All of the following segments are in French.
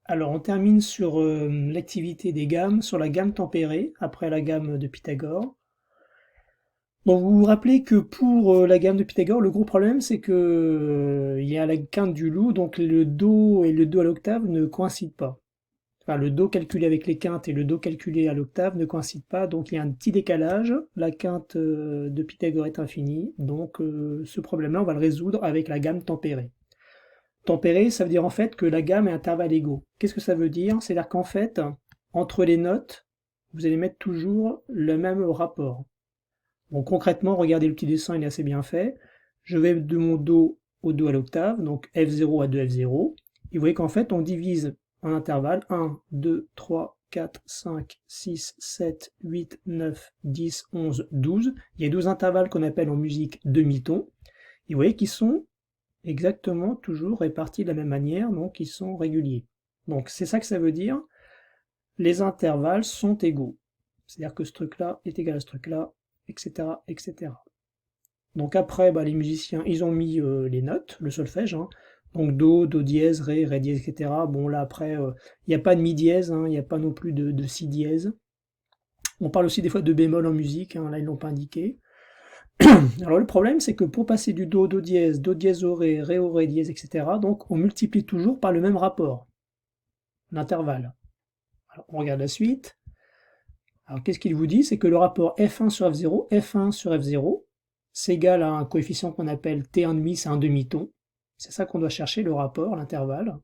Alors, on termine sur l'activité des gammes, sur la gamme tempérée, après la gamme de Pythagore. Donc, vous vous rappelez que pour la gamme de Pythagore, le gros problème, c'est que il y a la quinte du loup, donc le Do et le Do à l'octave ne coïncident pas. Enfin, le Do calculé avec les quintes et le Do calculé à l'octave ne coïncident pas, donc il y a un petit décalage. La quinte de Pythagore est infinie, donc ce problème-là, on va le résoudre avec la gamme tempérée. Tempéré, ça veut dire en fait que la gamme est intervalle égaux. Qu'est-ce que ça veut dire? C'est-à-dire qu'en fait, entre les notes, vous allez mettre toujours le même rapport. Bon, concrètement, regardez le petit dessin, il est assez bien fait. Je vais de mon Do au Do à l'octave, donc F0 à 2F0. Et vous voyez qu'en fait, on divise en intervalles 1, 2, 3, 4, 5, 6, 7, 8, 9, 10, 11, 12. Il y a 12 intervalles qu'on appelle en musique demi-tons. Et vous voyez qu'ils sont exactement toujours répartis de la même manière, donc ils sont réguliers. Donc c'est ça que ça veut dire, les intervalles sont égaux. C'est-à-dire que ce truc-là est égal à ce truc-là, etc., etc. Donc après, bah, les musiciens, ils ont mis les notes, le solfège, hein. Donc Do, Do dièse, Ré dièse, etc. Bon là après, il n'y a pas de Mi dièse, hein, il n'y a pas non plus de Si dièse. On parle aussi des fois de bémol en musique, hein, là ils ne l'ont pas indiqué. Alors le problème, c'est que pour passer du Do dièse au Ré dièse, etc., donc on multiplie toujours par le même rapport, l'intervalle. Alors on regarde la suite. Alors qu'est-ce qu'il vous dit? C'est que le rapport F1 sur F0, c'est égal à un coefficient qu'on appelle T1,5, c'est un demi-ton. C'est ça qu'on doit chercher, le rapport, l'intervalle.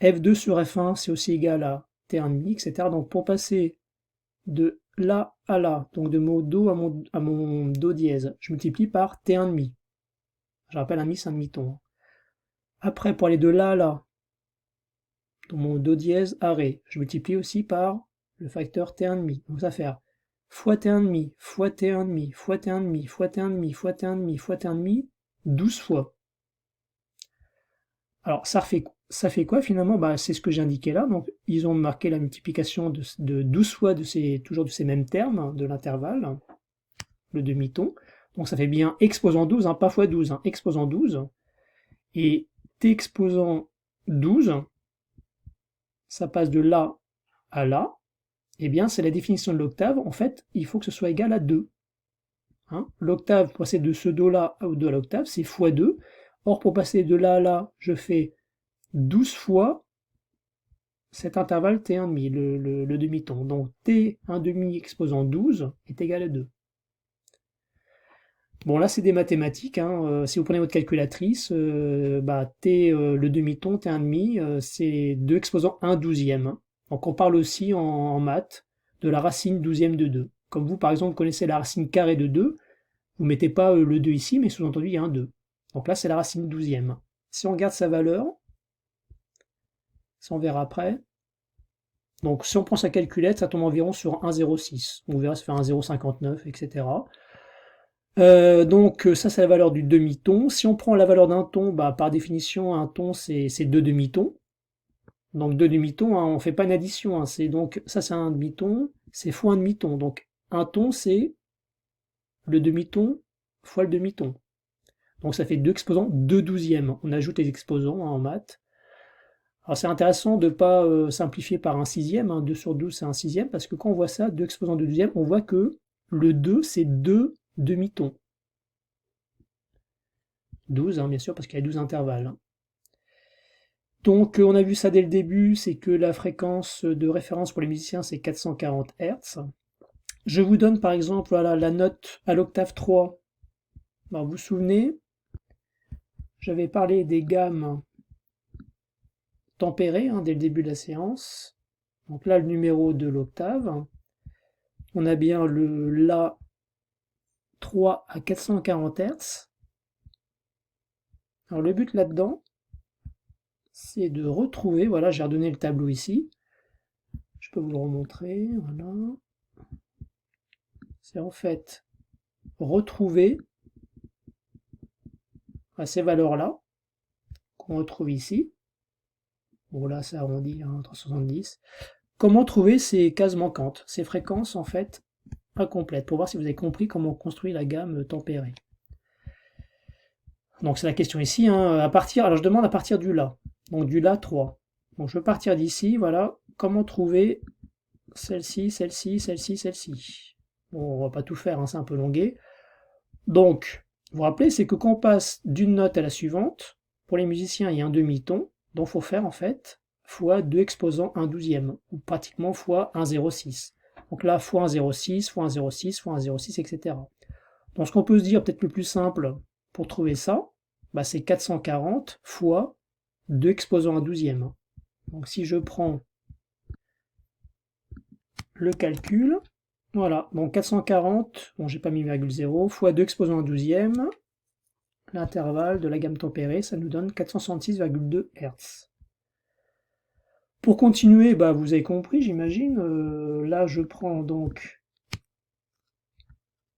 F2 sur F1, c'est aussi égal à T1,5, etc. Donc pour passer de là à là, donc de mon Do à mon Do dièse, je multiplie par T1,5. Je rappelle, un mi, c'est un demi-ton. Après, pour aller de là à là, dans mon Do dièse à Ré, je multiplie aussi par le facteur T1,5. Donc ça va faire fois T1,5, fois T1,5, fois T1,5, fois T1,5, fois T1,5, fois T1,5, 12 fois. Alors ça fait quoi finalement? Bah, c'est ce que j'ai indiqué là. Donc ils ont marqué la multiplication de 12 fois toujours de ces mêmes termes, de l'intervalle, le demi-ton. Donc ça fait bien exposant 12, hein, pas fois 12, hein, exposant 12. Et T exposant 12, ça passe de là à là, eh bien c'est la définition de l'octave. En fait, il faut que ce soit égal à 2. Hein. L'octave, pour passer de ce Do-là au Do à l'octave, c'est fois 2. Or, pour passer de là à là, je fais 12 fois cet intervalle T1,5, le demi-ton. Donc T1,5 exposant 12 est égal à 2. Bon, là, c'est des mathématiques, hein. Si vous prenez votre calculatrice, bah, le demi-ton, T1,5, c'est 2 exposant 1 douzième. Hein. Donc, on parle aussi en maths de la racine douzième de 2. Comme vous, par exemple, connaissez la racine carrée de 2, vous ne mettez pas le 2 ici, mais sous-entendu, il y a un 2. Donc là, c'est la racine douzième. Si on regarde sa valeur, ça on verra après. Donc, si on prend sa calculette, ça tombe environ sur 1,06. On verra, ça fait 1,059, etc. Donc ça c'est la valeur du demi-ton. Si on prend la valeur d'un ton, bah, par définition un ton c'est deux demi-tons. Donc deux demi-tons, hein, on ne fait pas une addition. Hein, donc ça c'est un demi-ton, c'est fois un demi-ton. Donc un ton c'est le demi-ton fois le demi-ton. Donc ça fait 2 exposants 2 douzièmes. On ajoute les exposants, hein, en maths. Alors c'est intéressant de ne pas simplifier par un sixième. Hein, 2 sur 12 c'est un sixième parce que quand on voit ça, 2 exposants 2 douzièmes, on voit que le 2 c'est 2 demi-tons. 12, hein, bien sûr, parce qu'il y a 12 intervalles. Hein. Donc on a vu ça dès le début, c'est que la fréquence de référence pour les musiciens c'est 440 Hz. Je vous donne par exemple voilà, la note à l'octave 3. Alors, vous vous souvenez, j'avais parlé des gammes tempérées, hein, dès le début de la séance. Donc là le numéro de l'octave. On a bien le La 3 à 440 Hz. Alors le but là-dedans, c'est de retrouver, voilà, j'ai redonné le tableau ici. Je peux vous le remontrer, voilà. C'est en fait retrouver à ces valeurs-là, qu'on retrouve ici. Bon là c'est arrondi à 370. Comment trouver ces cases manquantes, ces fréquences en fait incomplètes, pour voir si vous avez compris comment on construit la gamme tempérée. Donc c'est la question ici, hein, alors je demande à partir du La, donc du La 3. Bon, je peux partir d'ici, voilà. Comment trouver celle-ci, celle-ci, celle-ci, celle-ci. Bon, on va pas tout faire, hein, c'est un peu longué. Donc, vous vous rappelez, c'est que quand on passe d'une note à la suivante, pour les musiciens, il y a un demi-ton, donc il faut faire en fait fois 2 exposants 1/12e, ou pratiquement fois 1,06. Donc là, fois 1,06, fois 1,06, fois 1,06, etc. Donc ce qu'on peut se dire, peut-être le plus simple pour trouver ça, bah, c'est 440 fois 2 exposants 1/12e. Donc si je prends le calcul, voilà, donc 440, bon j'ai pas mis 0, fois 2 exposants 1/12e, l'intervalle de la gamme tempérée, ça nous donne 466,2 Hz. Pour continuer, bah, vous avez compris, j'imagine, là je prends donc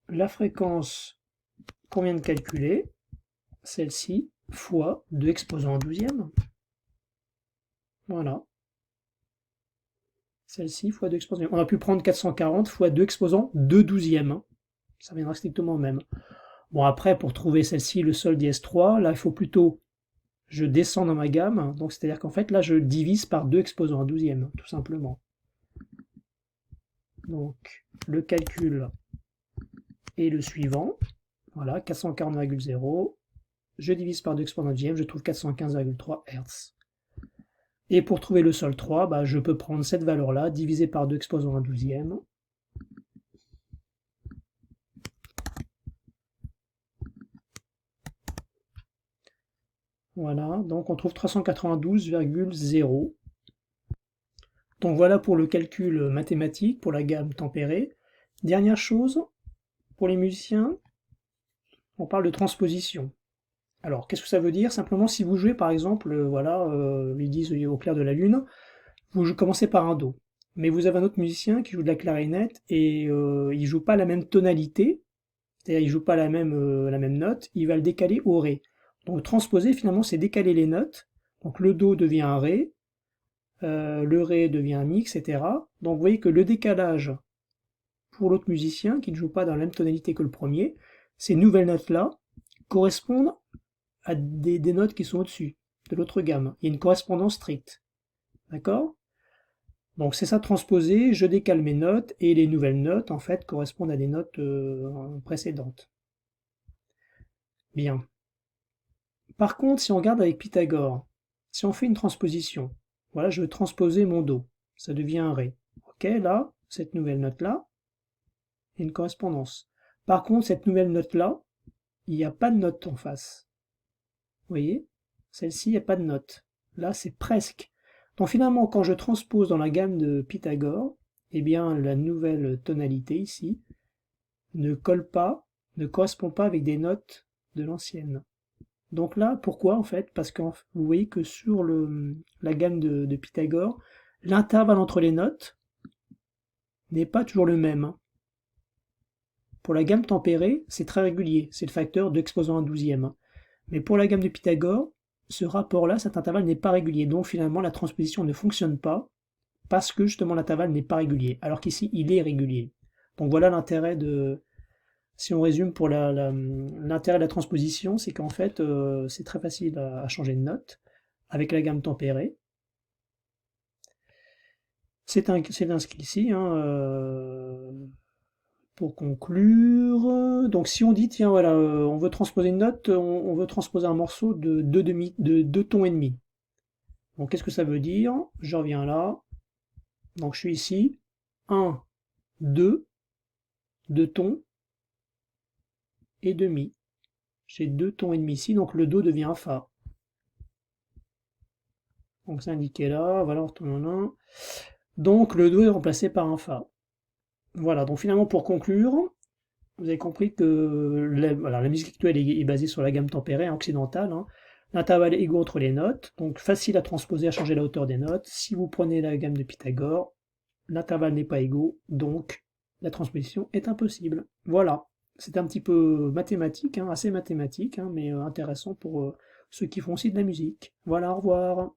la fréquence qu'on vient de calculer, celle-ci, fois 2 exposants 1/12e. Voilà. Celle-ci fois 2 exposants. On a pu prendre 440 fois 2 exposants 2/12e. Hein. Ça viendra strictement au même. Bon, après, pour trouver celle-ci, le sol dièse-3, là, il faut plutôt, je descends dans ma gamme. Donc, c'est-à-dire qu'en fait, là, je divise par 2 exposants 1/12e, tout simplement. Donc, le calcul est le suivant. Voilà, 440,0. Je divise par 2 exposants 1/12e, je trouve 415,3 Hz. Et pour trouver le sol 3, bah, je peux prendre cette valeur-là, divisée par 2 exposants 1/12e. Voilà, donc on trouve 392,0. Donc voilà pour le calcul mathématique, pour la gamme tempérée. Dernière chose, pour les musiciens, on parle de transposition. Alors, qu'est-ce que ça veut dire? Simplement, si vous jouez, par exemple, voilà, ils disent au clair de la lune, vous commencez par un Do. Mais vous avez un autre musicien qui joue de la clarinette et il joue pas la même tonalité, c'est-à-dire il joue pas la même note, il va le décaler au Ré. Donc transposer, finalement, c'est décaler les notes. Donc le Do devient un Ré, le Ré devient un Mi, etc. Donc vous voyez que le décalage pour l'autre musicien, qui ne joue pas dans la même tonalité que le premier, ces nouvelles notes-là correspondent à des notes qui sont au-dessus, de l'autre gamme. Il y a une correspondance stricte. D'accord? Donc c'est ça transposer, je décale mes notes, et les nouvelles notes, en fait, correspondent à des notes précédentes. Bien. Par contre, si on regarde avec Pythagore, si on fait une transposition, voilà, je veux transposer mon Do, ça devient un Ré. Ok, là, cette nouvelle note-là, il y a une correspondance. Par contre, cette nouvelle note-là, il n'y a pas de note en face. Vous voyez? Celle-ci, il n'y a pas de note. Là, c'est presque. Donc finalement, quand je transpose dans la gamme de Pythagore, eh bien, la nouvelle tonalité ici ne colle pas, ne correspond pas avec des notes de l'ancienne. Donc là, pourquoi en fait? Parce que vous voyez que sur la gamme de Pythagore, l'intervalle entre les notes n'est pas toujours le même. Pour la gamme tempérée, c'est très régulier, c'est le facteur d'exposant 1/12e. Mais pour la gamme de Pythagore, ce rapport-là, cet intervalle n'est pas régulier. Donc finalement, la transposition ne fonctionne pas parce que justement l'intervalle n'est pas régulier. Alors qu'ici, il est régulier. Donc voilà l'intérêt de... Si on résume pour l'intérêt de la transposition, c'est qu'en fait, c'est très facile à changer de note avec la gamme tempérée. C'est inscrit ici. Hein, pour conclure, donc si on dit, tiens, voilà, on veut transposer une note, on veut transposer un morceau de 2 tons et demi. Donc qu'est-ce que ça veut dire? Je reviens là. Donc je suis ici. 1, 2, 2 tons et demi. J'ai 2 tons et demi ici, donc le Do devient un Fa. Donc c'est indiqué là, voilà, on retourne en 1. Donc le Do est remplacé par un Fa. Voilà, donc finalement pour conclure, vous avez compris que la musique actuelle est basée sur la gamme tempérée occidentale. Hein. L'intervalle est égaux entre les notes, donc facile à transposer, à changer la hauteur des notes. Si vous prenez la gamme de Pythagore, l'intervalle n'est pas égaux, donc la transposition est impossible. Voilà, c'est un petit peu mathématique, hein, assez mathématique, hein, mais intéressant pour ceux qui font aussi de la musique. Voilà, au revoir.